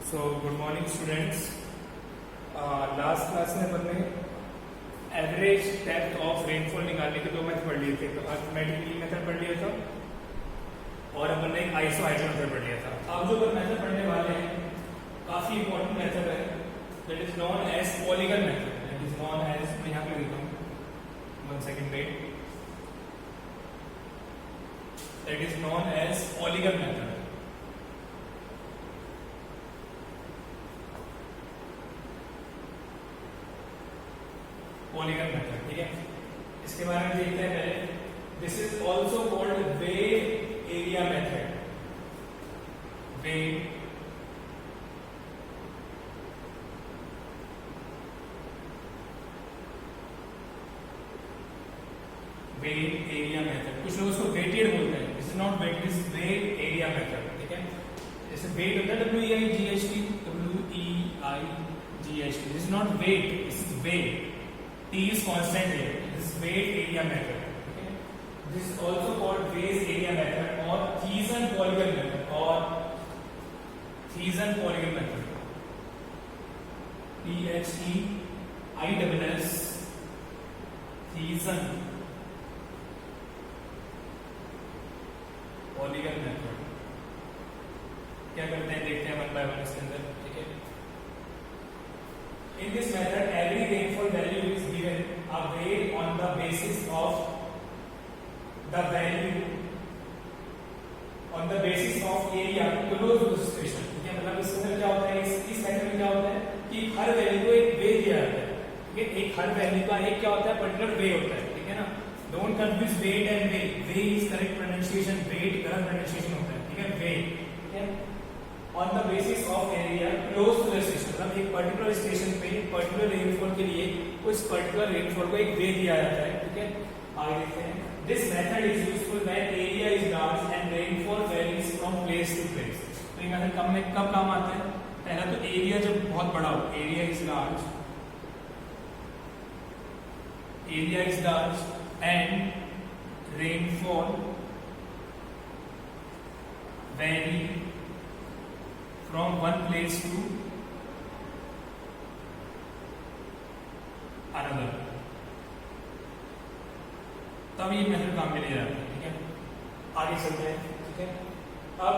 So good morning students. Last class में अपन ने average depth of rainfall निकालने के दो मेथड पढ़ लिए थे। तो अर्थमेटिक मेथड पढ़ लिया था और अपन ने एक आइसोहाइड्रो मेथड पढ़ लिया था। अब जो अपन मेथड पढ़ने वाले हैं काफी इंपॉर्टेंट मेथड है, that is known as polygon method. That is known as, मैं यहाँ पे लिखता हूँ, 1 second wait, that is known as polygon method. Polygon method, ठीक है। इसके बारे में देखते हैं पहले। This is also called wave area method. Wave area method, कुछ लोग उसको वेटेड बोलते हैं। This is not weight, this wave area method, ठीक है। जैसे वेट होता है WEIGHT, WEIGHT, this is not weight, this is wave. T is constant here. This is weight area method. Okay. This is also called phase area method or Thiessen polygon method or Thiessen polygon method. THEISS Thiessen polygon method. क्या करते हैं देखते हैं one by one इसके अंदर, ठीक है। In this method, every rainfall value is given a weight on the basis of the value on the basis of area close to the station. ठीक है, मतलब इसके अंदर क्या होता है, इस मेथड में क्या होता है कि हर वैल्यू को एक वे दिया जाता है, ठीक है। एक हर वैल्यू का एक क्या होता है, पर्टिकुलर वे होता है, ठीक है ना। Don't confuse weight and way. Way is correct pronunciation, weight गलत प्रोनाउंसिएशन होता है, ठीक है। वे, ठीक है, on the basis of area close to the station, मतलब एक पर्टिकुलर स्टेशन पे पर्टिकुलर रेनफॉल के लिए उस पर्टिकुलर रेनफॉल को एक वे दिया जाता है, ठीक है। आगे देखते हैं। This method is useful when area is large and rainfall varies from place to place. तो ये मेथड कब काम आता है? पहला तो एरिया जब बहुत बड़ा हो, area is large and rainfall very from one place to another, तब ये मेथड काम में ले जाता है, ठीक है। आगे चलते हैं, ठीक है। अब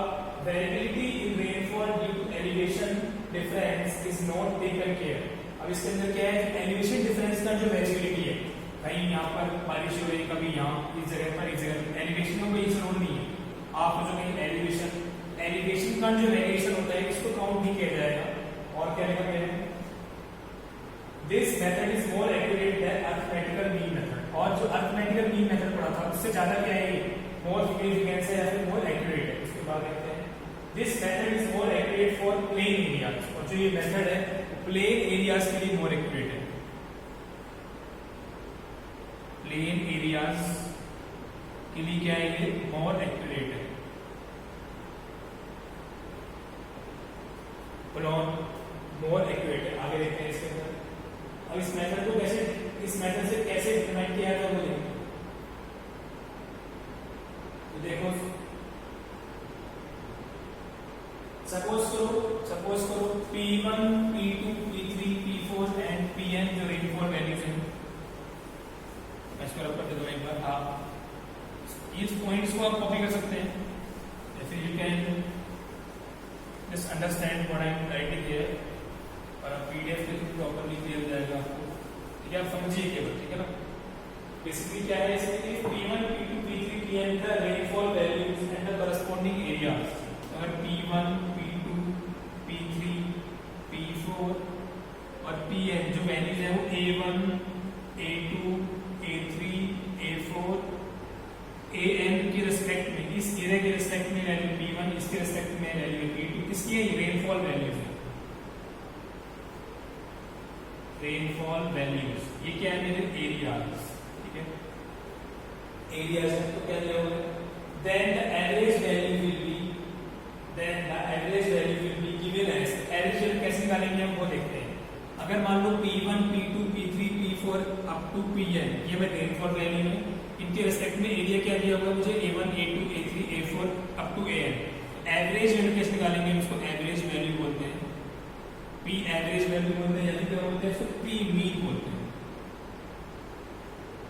variability in rainfall due to elevation difference is not taken care. अब इसके अंदर क्या है, एलिवेशन डिफरेंस का जो वेरिएबिलिटी है, कहीं यहाँ पर बारिश हो रही है, कभी यहाँ इस जगह पर, इस जगह एलिवेशन में कोई जरूर नहीं है। आपको जो कहीं एलिवेशन का जो वेरिएशन होता है इसको काउंट नहीं किया जाएगा। और क्या लिखा गया है, this method is more accurate then arithmetical mean method. और जो अर्थमेटिकल मीन मेथड पढ़ा था उससे ज्यादा क्या है, मोर सिग्निफिकेंट है या फिर मोर एक्यूरेट है। इसके बाद देखते हैं, this method is more accurate for plain areas. और जो ये मेथड है प्लेन एरियाज के लिए मोर एक्यूरेट है। प्लेन एरियाज के लिए क्या है, ये मोर एक्यूरेट है, मोर एक्यूरेट है। आगे देखते हैं इसके अंदर। अब इस मेथड को कैसे, इस मेथड से कैसे इम्प्लीमेंट किया जाता है वो देखो। तो देखो, सपोज करो P1, P2, P3, P4 and Pn जो रेनफॉल वैल्यूज हैं, मैं इसको रब कर देता हूं एक बार। आप इस पॉइंट्स को आप कॉपी कर सकते हैं, जैसे you can just understand what I am writing here, और PDF में प्रॉपर्ली क्लियर हो जाएगा आपको, ठीक है। आप समझिए केवल, ठीक है ना। बेसिकली क्या है इसमें, P1, P2, P3, Pn the rainfall values and the corresponding areas. अगर P1, P2, P3, P4 और Pn जो वैल्यूज है वो A1, A2, A3, A4, An की रिस्पेक्ट में, इस एरिया के रिस्पेक्ट में वैल्यू P1, इसके रिस्पेक्ट में वैल्यू P2, किसकी है, रेनफॉल वैल्यूज है। रेनफॉल वैल्यूज ये क्या है, मेरे एरियाज, ठीक है। एरियाज तो क्या दिया हुआ है, then the average value will be given as. Average value कैसे निकालेंगे हम वो देखते हैं। अगर मान लो P1, P2, P3, P4 up to Pn, ये मैं रेनफॉल वैल्यू में, इनके रिस्पेक्ट में एरिया क्या दिया हुआ है मुझे, A1, A2, A3, A4 up to An। Average value कैसे निकालेंगे, उसको एवरेज वैल्यू बोलते हैं। पी एवरेज वैल्यू बोलते हैं, या फिर क्या बोलते हैं इसको, पी मीन बोलते हैं।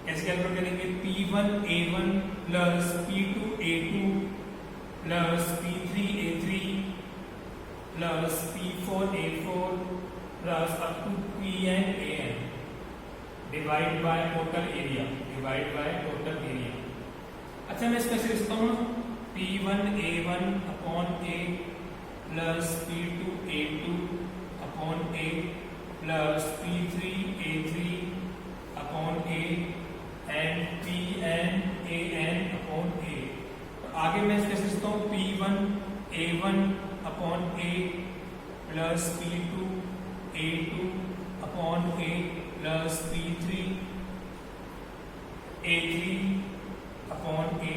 कैसे कैलकुलेट करेंगे, P1A1 plus P2A2 plus P3A3 plus P4A4 plus up to PNAN divide by total area, divide by total area. अच्छा मैं इसका लिखता हूँ P1A1 upon A plus P2A2 upon A plus P3A3 upon A and PNAN upon A। आगे मैं इसका लिखता हूँ P1A1 upon A plus P2A2 upon A plus P3A3 upon A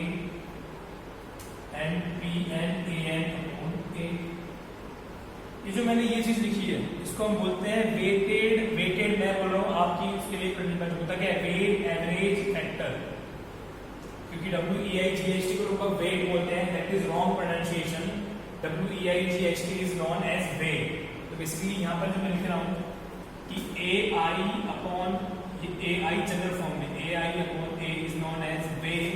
and PNAN upon A। ये जो मैंने ये चीज लिखी है इसको हम बोलते हैं वेटेड, वेटेड मैं बोल रहा हूँ आपकी इसके लिए डिपेंड होता है वेट एवरेज फैक्टर, क्योंकि WEIGHT को लोग वेट बोलते हैं, that is wrong pronunciation. WEIGHT is known as weight. तो बेसिकली यहाँ पर जो मैं लिख रहा हूँ कि AI upon AI general form में AI upon A is known as weight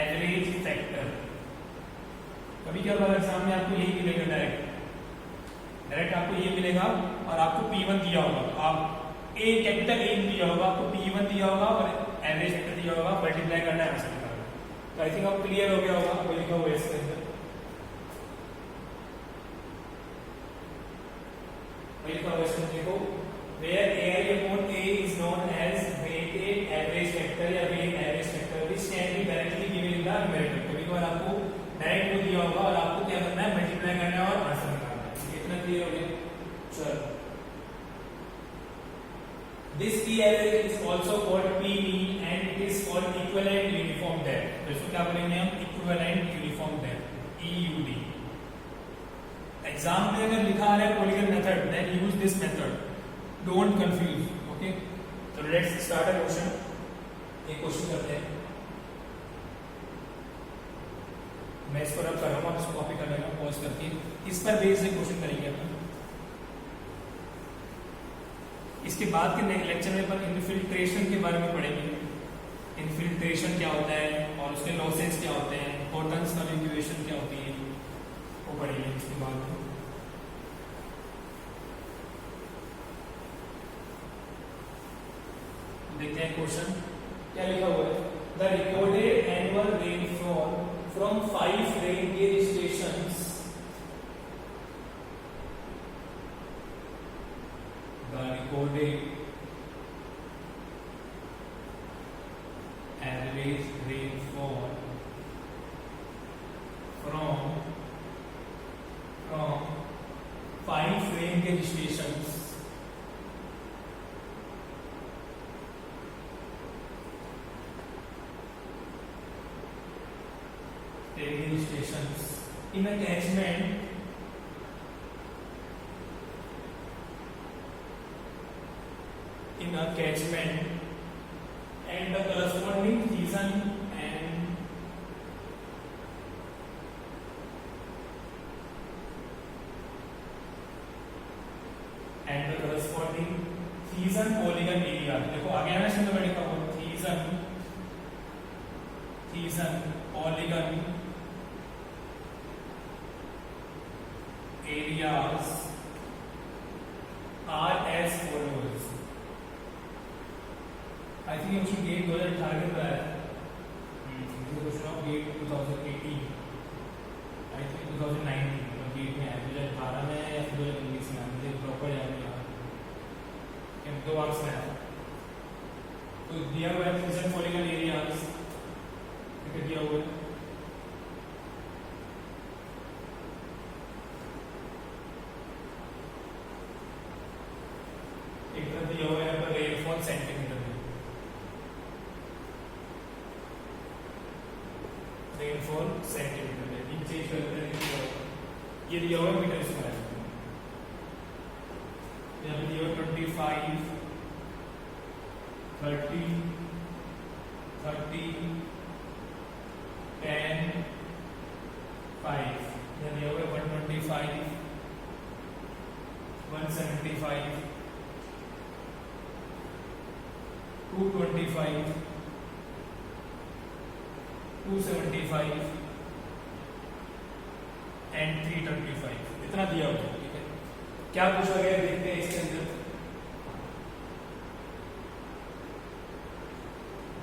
average factor. कभी क्या होगा एग्जाम में आपको यही मिलेगा, डायरेक्ट आपको ये मिलेगा और आपको P1 दिया होगा, आप A कैपिटल A दिया होगा, आपको P1 दिया होगा और एवरेज फैक्टर दिया होगा, मल्टीप्लाई करना है ऐसे निकालना। तो आई थिंक आपको क्लियर हो गया होगा, आपको लिखा हुआ है इसके अंदर, लिखा हुआ है इसमें देखो, where AI upon A is known as weighted average factor या weighted average factor which can be directly given in the numerator। कभी-कभार आपको डायरेक्ट को दिया होगा और आपको क्या करना है, मल्टीप्लाई करना है और आंसर निकालना है। इतना क्लियर हो गया? चलो, this P average is also called P mean and it is called equivalent uniform depth। तो इसको क्या बोलेंगे हम, equivalent uniform depth, EUD। Exam में अगर लिखा आ रहा है polygon method, then use this method, don't confuse. Okay, तो लेट्स स्टार्ट अ क्वेश्चन। एक क्वेश्चन करते हैं, मैं इसको रब कर रहा हूँ, इसको कॉपी कर लेना पॉज करके, इस पर बेस से क्वेश्चन करेंगे अपन। इसके बाद के लेक्चर में अपन इन्फिल्ट्रेशन के बारे में पढ़ेंगे, इन्फिल्ट्रेशन क्या होता है और उसके लॉसेस क्या होते हैं, इंपॉर्टेंस ऑफ इंक्यूबेशन क्या होती है, वो पढ़ेंगे इसके बाद में। देखते हैं क्वेश्चन क्या लिखा हुआ है, the recorded annual rainfall from 5 rain gauge stations, the recorded average rainfall from 5 rain gauge stations stations in a catchment and the corresponding season and the corresponding season polygon area। देखो आगे आना शब्द में लिखा हुआ season polygon areas are as follows। I think ये gate 2018 में आया है, गेट 2018 आई थिंक 2019 गेट में आया, 2018 में या 2019 में, मुझे प्रॉपर याद नहीं आ रहा, 2 मार्क्स में आया। तो दिया हुआ है सीजन पॉलीगन एरियाज, दिया हुआ है एक तरफ दिया हुआ है रेनफॉल सेंटीमीटर में, रेनफॉल सेंटीमीटर में नीचे ये दिया हुआ है मीटर स्क्वायर में, यहाँ पे दिया हुआ 25 30 30 10 5 दिया हुआ है 125 125, 175, 225, 275 एंड 325, इतना दिया हुआ है। ठीक है, क्या पूछा गया देखते हैं इसके अंदर।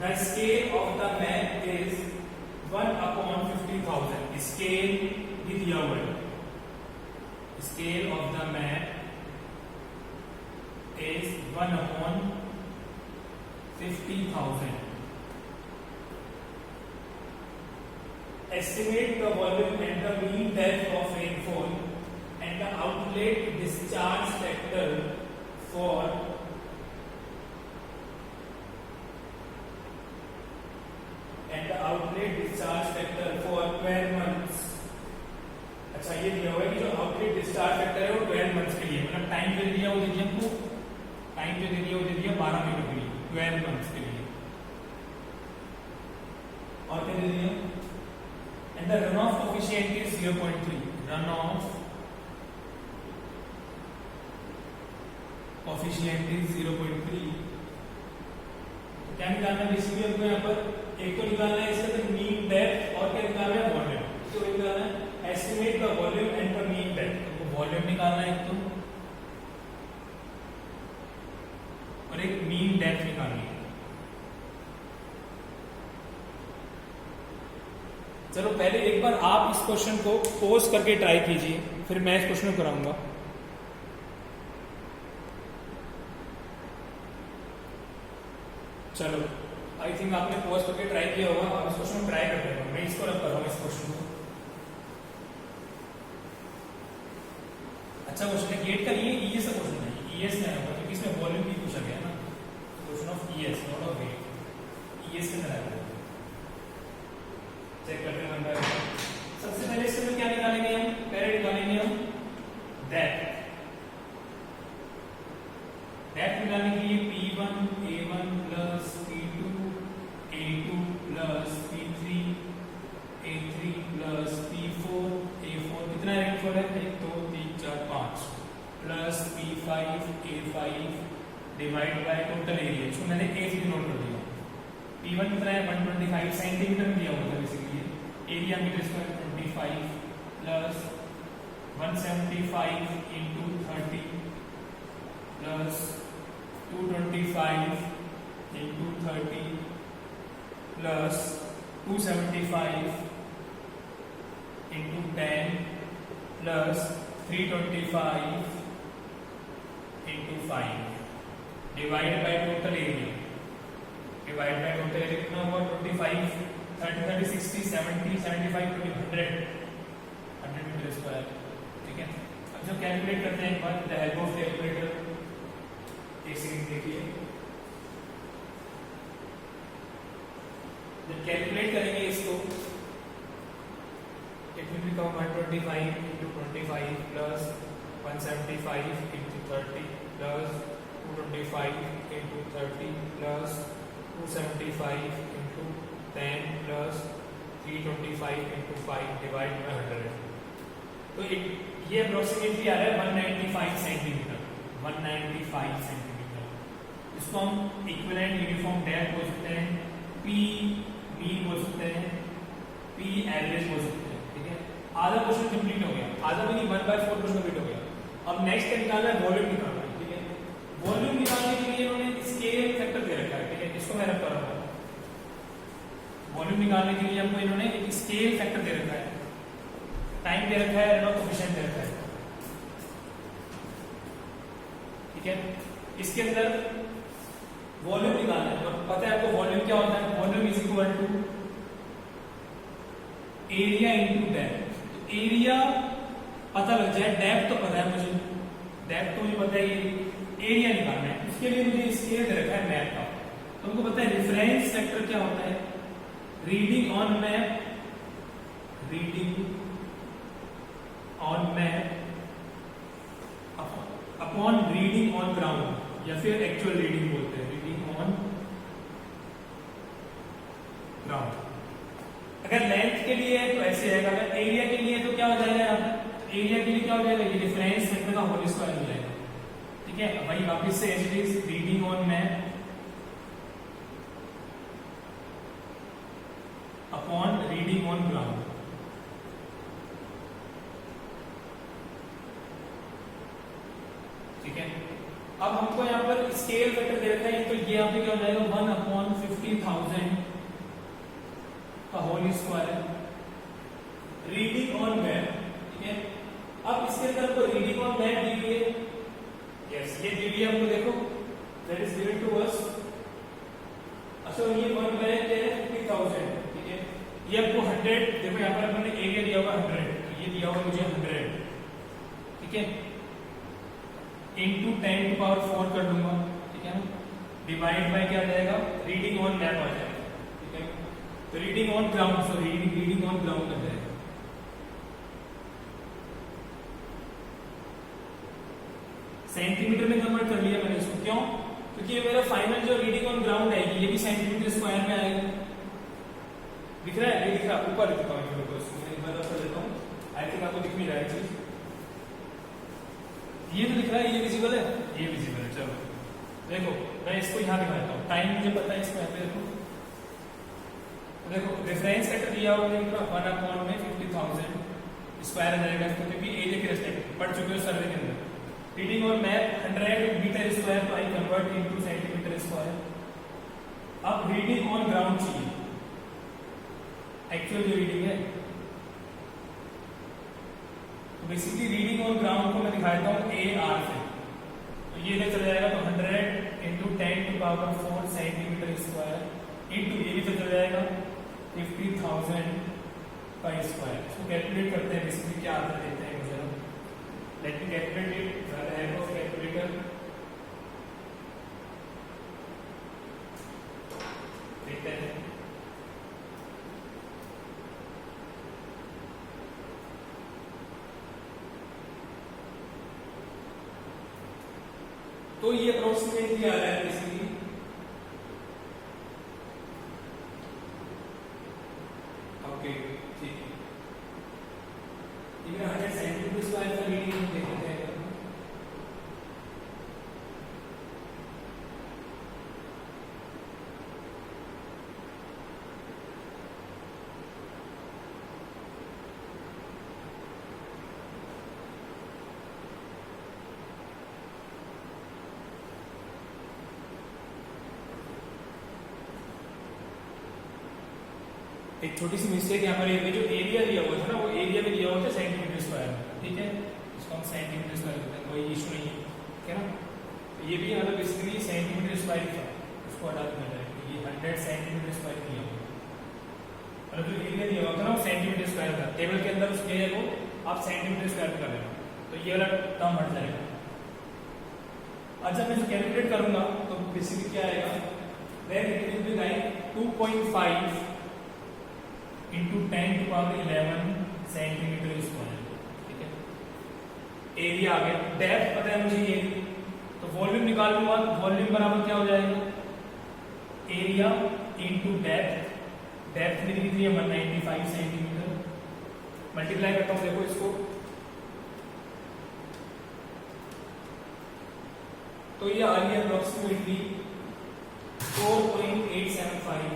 The scale of the map is 1/50,000. Scale भी दिया हुआ है। Scale of the map is 1/50,000. Estimate the volume and the mean depth of rainfall and the outlet discharge factor for outlet discharge factor for 12 months. अच्छा, ये दिया हुआ है कि जो आउटलेट डिस्चार्ज फैक्टर है वो 12 मंथ्स के लिए, मतलब टाइम जो दिया वो दे दिया हमको, टाइम जो दे दिया वो दे दिया 12 महीनों के लिए, 12 मंथ्स के लिए। और क्या दे दिया, and the run of coefficient is 0.3। Run of coefficient is 0.3। क्या निकालना है बेसिकली हमको यहाँ पर, एक तो निकालना है इसका मीन डेप्थ और क्या निकालना है वॉल्यूम। तो निकालना है estimate the volume and the mean depth, तो वॉल्यूम निकालना है एक तो, और एक मीन डेप्थ निकालनी है। चलो पहले एक बार आप इस क्वेश्चन को पोज करके ट्राई कीजिए, फिर मैं इस क्वेश्चन को कराऊंगा। चलो, आई थिंक आपने पॉज करके ट्राई किया होगा। आप इस क्वेश्चन को ट्राई करते हैं, मैं इसको रख कर रहा हूँ इस क्वेश्चन को। अच्छा क्वेश्चन है, गेट का ये ईएस का क्वेश्चन है, ईएस में आएगा क्योंकि इसमें वॉल्यूम भी पूछा गया ना, question of ES not of GATE, ES के अंदर आएगा। चेक करते हैं नंबर। सबसे पहले इसके अंदर क्या निकालेंगे हम, पहले निकालेंगे हम डेप्थ। डेप्थ निकालने के लिए P1 A1 plus P2 A2 plus P3 A3 plus P4 A4, कितना रेनफॉल है, 1 2 3 4 5 plus P5 A5 divide by total area. इसको मैंने A से नोट कर दिया। P1 कितना है 125 सेंटीमीटर में दिया हुआ था बेसिकली, एरिया मीटर स्क्वायर 25 प्लस 175 into 30 plus 225 into 30 plus 275 into 10 plus 325 into 5 divided by total area, divided by total area कितना हुआ 25 30 30 60 70 75 100 मीटर स्क्वायर। ठीक है, अब जो कैलकुलेट करते हैं एक बार with the help of calculator, एक सेकंड देखिए, जब कैलकुलेट करेंगे इसको, it will become 125 into 25 plus 175 into 30 plus 225 into 30 plus 275 into 10 plus 325 into 5 divided by 100। तो ये अप्रोक्सीमेटली आ रहा है 195 सेंटीमीटर, 195 सेंटीमीटर। इसको हम इक्विवेलेंट यूनिफॉर्म डेप्थ बोल सकते हैं, पी मीन बोल सकते हैं, पी एवरेज बोल सकते हैं। ठीक है, आधा क्वेश्चन कंप्लीट हो गया, आधा भी नहीं 1/4 क्वेश्चन कंप्लीट हो गया। अब नेक्स्ट क्या निकालना है, वॉल्यूम निकालना है। ठीक है, वॉल्यूम निकालने के लिए इन्होंने स्केल फैक्टर दे रखा है। ठीक है, इसको मैं रख कर रहा हूँ, वॉल्यूम निकालने के लिए हमको इन्होंने एक स्केल फैक्टर दे रखा है, टाइम दे रखा है, रन ऑफ कोफिशिएंट दे रखा है। ठीक है, इसके अंदर वॉल्यूम निकालना है, और पता है आपको वॉल्यूम क्या होता है, volume is equal to area into depth. Area पता लग जाए, डेप्थ तो पता है मुझे, डेप्थ तो मुझे पता है, एरिया निकालना है, उसके लिए मुझे स्केल दे रखा है मैप का। तुमको पता है रेफरेंस फैक्टर क्या होता है, reading on map, reading on map upon reading on ground, या फिर एक्चुअल रीडिंग बोलते हैं, रीडिंग ऑन ग्राउंड। अगर लेंथ के लिए है तो ऐसे आएगा, अगर एरिया के लिए तो क्या हो जाएगा, एरिया के लिए क्या हो जाएगा, ये डिफरेंस वेक्टर का होल स्क्वायर हो जाएगा। ठीक है, वही वापस से as it is reading on map upon reading on ground. ठीक है, अब हमको यहाँ पर स्केल फैक्टर दे रखा है, तो ये यहाँ पे क्या हो जाएगा 1/50,000 का whole square reading on map. ठीक है, अब इसके अंदर हमको रीडिंग ऑन मैप दी हुई है। यस, ये दी हुई है हमको, देखो that is given to us. अच्छा, ये 1/50,000। ठीक है, ये आपको 100, देखो यहाँ पर हमने एरिया दिया हुआ 100, तो ये दिया हुआ मुझे 100। ठीक है, इंटू 10⁴ कर दूंगा। ठीक है ना, डिवाइड बाय क्या आ जाएगा, रीडिंग ऑन मैप आ जाएगा। ठीक है, तो reading on ground, sorry reading on ground आ जाएगा। सेंटीमीटर में कन्वर्ट कर लिया मैंने इसको, क्यों, क्योंकि ये मेरा फाइनल जो रीडिंग ऑन ग्राउंड आएगी ये भी सेंटीमीटर स्क्वायर में आएगा। दिख रहा है, ये दिख रहा है, ऊपर लिखता हूँ एक बार कर देता हूँ, आई थिंक आपको दिख नहीं रहा है चीज। ये तो दिख रहा है, ये विजिबल है, ये विजिबल है। चलो देखो, मैं इसको यहाँ दिखाता हूँ, टाइम मुझे पता है इसको यहाँ पे देखो, रेफरेंस वेक्टर दिया हुआ है 1/50,000 स्क्वायर आ जाएगा इसको, क्योंकि एरिया के रेस्पेक्ट पढ़ चुके हो सर्वे के अंदर। Reading on map 100 metre square, तो I convert into centimetre square. अब रीडिंग ऑन ग्राउंड चाहिए, एक्चुअल जो रीडिंग है, तो बेसिकली रीडिंग ऑन ग्राउंड को मैं दिखाता हूँ AR से, तो ये चला जाएगा, तो 100 इंटू 10⁴ सेंटीमीटर स्क्वायर इंटू ये भी चला जाएगा 50,000 का स्क्वायर। इसको कैलकुलेट करते हैं, बेसिकली क्या आंसर देते हैं मुझे, let me calculate it by the help of calculator. देखते हैं, तो ये अप्रोक्सीमेटली आ रहा है बेसिकली ओके। ठीक है, ये 100 सेंटीमीटर स्क्वायर का रीडिंग हम देखते हैं। एक छोटी सी मिस्टेक यहाँ पर, ये जो एरिया दिया हुआ था ना, वो एरिया में दिया हुआ था सेंटीमीटर स्क्वायर में। ठीक है, इसको हम सेंटीमीटर स्क्वायर कहते हैं, कोई इशू नहीं है। ठीक है ना, तो ये भी मतलब बेसिकली सेंटीमीटर स्क्वायर था, उसको हटा दिया जाए, ये 100 सेंटीमीटर स्क्वायर दिया हुआ, मतलब जो एरिया दिया हुआ था ना वो सेंटीमीटर स्क्वायर था। टेबल के अंदर उस एरिया को आप सेंटीमीटर स्क्वायर कर लेना, तो ये वाला टर्म हट जाएगा। अच्छा, मैं जो कैलकुलेट करूंगा तो बेसिकली क्या आएगा, then it will be like 2.5 into 10⁻11 centimetre square. ठीक है, एरिया आ गया, डेप्थ पता है मुझे ये, तो वॉल्यूम निकाल लूंगा, वॉल्यूम बराबर क्या हो जाएगा, एरिया इंटू डेप्थ। डेप्थ मेरी कितनी है 195 सेंटीमीटर, मल्टीप्लाई करता हूं, देखो इसको, तो ये आ रही है अप्रोक्सीमेटली 4.875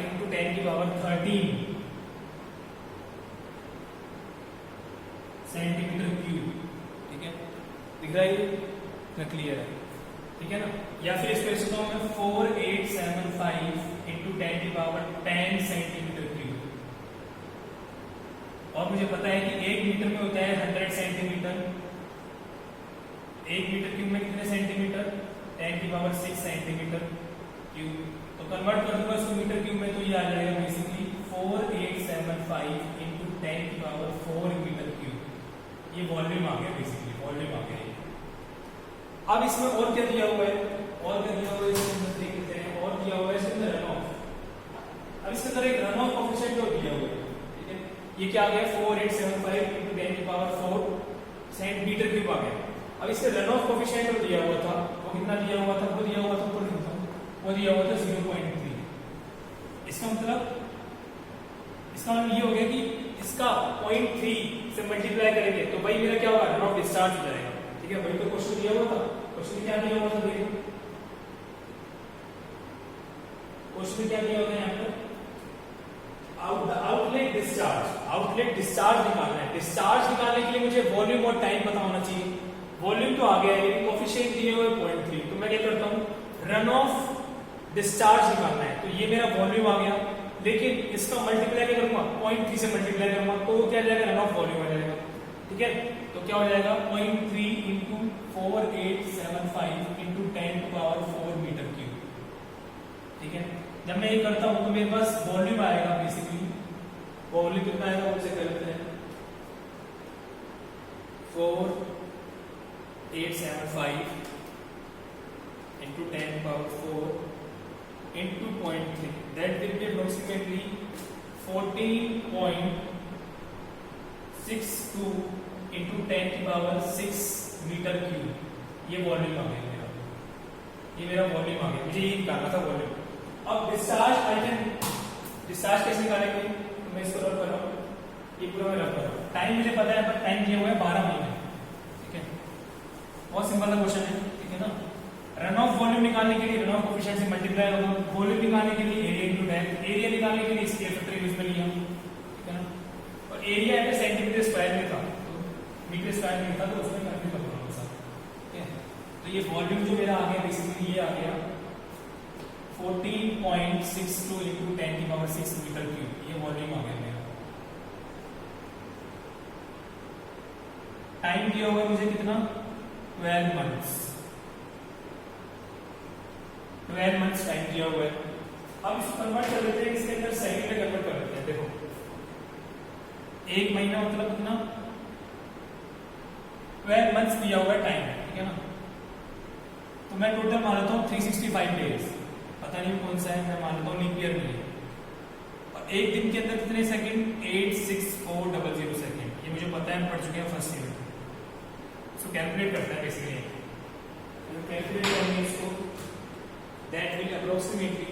इंटू 10⁻13 सेंटीमीटर क्यूब। ठीक है, दिख रहा है ये, क्लियर है। ठीक है ना, या फिर इसको ऐसे कहूं मैं 4875 इंटू 10⁻10 सेंटीमीटर क्यूब। और मुझे पता है कि 1 मीटर में होता है 100 सेंटीमीटर, 1 मीटर क्यूब में कितने सेंटीमीटर, 10⁻6 सेंटीमीटर क्यूब। तो कन्वर्ट कर दूंगा इसको मीटर क्यूब में, तो ये आ जाएगा बेसिकली 4875 इंटू 10⁻4 मीटर क्यूब। ये वॉल्यूम आ गया, बेसिकली वॉल्यूम आ गया। अब इसमें और क्या दिया हुआ है, और क्या दिया हुआ है इसके अंदर देखते हैं, और दिया हुआ है इसके अंदर रन ऑफ। अब इसके अंदर एक रन ऑफ कोएफिशिएंट जो दिया हुआ है, ठीक है, ये क्या आ गया 4875 इंटू 10⁻4 सेंटीमीटर क्यूब आ गया। अब इसके रन ऑफ कोएफिशिएंट जो दिया हुआ था वो कितना दिया हुआ था, वो दिया हुआ था 0.3। इसका मतलब इसका मतलब ये हो गया कि इसका 0.3 से मल्टीप्लाई करेंगे तो भाई मेरा क्या होगा, रन ऑफ डिस्चार्ज हो जाएगा। ठीक है, वही तो क्वेश्चन दिया हुआ था। क्वेश्चन क्या दिया हुआ था, देखो क्वेश्चन क्या दिया हुआ था यहाँ पर, आउटलेट डिस्चार्ज निकालना है। डिस्चार्ज निकालने के लिए मुझे वॉल्यूम और टाइम पता होना चाहिए। वॉल्यूम तो आ गया है लेकिन कोफिशिएंट दिए हुए 0.3, तो मैं क्या करता हूँ, रन ऑफ डिस्चार्ज निकालना है। तो ये मेरा वॉल्यूम आ गया, लेकिन इसका मल्टीप्लाई क्या करूंगा, 0.3 से मल्टीप्लाई करूंगा तो क्या जाएगा, रन ऑफ वॉल्यूम आ जाएगा। ठीक है, तो क्या हो जाएगा 0.3 इंटू 4875 इंटू 10⁴ मीटर क्यूब। ठीक है, जब मैं ये करता हूं तो मेरे पास वॉल्यूम आएगा, बेसिकली वॉल्यूम कितना आएगा उसे करते हैं 4875 into 10⁴ into 0.3, that will be approximately 14.62 into 10⁶ metre cube. ये वॉल्यूम आ गया मेरा, ये मेरा वॉल्यूम आ गया, मुझे ये निकालना था वॉल्यूम। अब डिस्चार्ज कैसे निकालेंगे, तो मैं इसको रब कर रहा हूँ, ये पूरा मैं रब कर रहा हूँ। टाइम मुझे पता है, पर टाइम दिया हुआ है 12 महीने। ठीक है, बहुत सिंपल सा क्वेश्चन है। ठीक है ना, रन ऑफ वॉल्यूम निकालने के लिए रन ऑफ कोफिशिएंट से मल्टीप्लाई होगा, वॉल्यूम निकालने के लिए एरिया इनटू डेप्थ, एरिया निकालने के लिए स्केयर फैक्टर यूज में लिया। ठीक है ना, और एरिया है सेंटीमीटर स्क्वायर में था, तो मीटर स्क्वायर में था, तो उसमें कंफ्यूज कर रहा हूं सब। ठीक है, तो ये वॉल्यूम जो मेरा आ गया, बेसिकली ये आ गया 14.62 इंटू 10⁶ मीटर क्यूब, ये वॉल्यूम आ गया मेरा। टाइम दिया हुआ है मुझे कितना, 12 मंथ्स, 12 मंथ्स टाइम दिया हुआ है। अब इसको कन्वर्ट कर लेते हैं, इसके अंदर सेकंड में कन्वर्ट कर लेते हैं। देखो, एक महीना मतलब कितना, 12 मंथ्स दिया हुआ है टाइम। ठीक है ना, तो मैं टोटल मान लेता हूँ 365 डेज, पता नहीं कौन सा है, मैं मान लेता हूँ लीप ईयर में। और एक दिन के अंदर कितने सेकंड, 86400 सेकंड, ये मुझे पता है, हम पढ़ चुके हैं फर्स्ट ईयर। इसको कैलकुलेट करता है बेसिकली, कैलकुलेट करेंगे इसको, that will approximately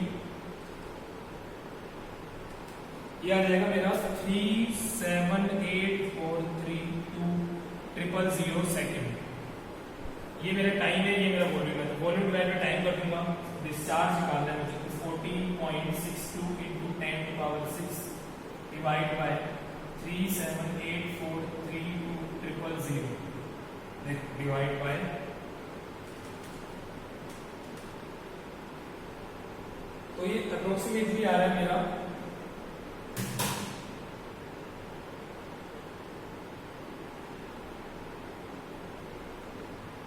ये आ जाएगा मेरा 378432000 सेकेंड। ये मेरा टाइम है, ये मेरा वॉल्यूम है। तो वॉल्यूम डिवाइड बाय टाइम कर दूंगा, डिस्चार्ज निकालना है मुझे, 14.62 into 10⁶ divide by 378432000 divide by, तो ये अप्रोक्सीमेटली आ रहा है मेरा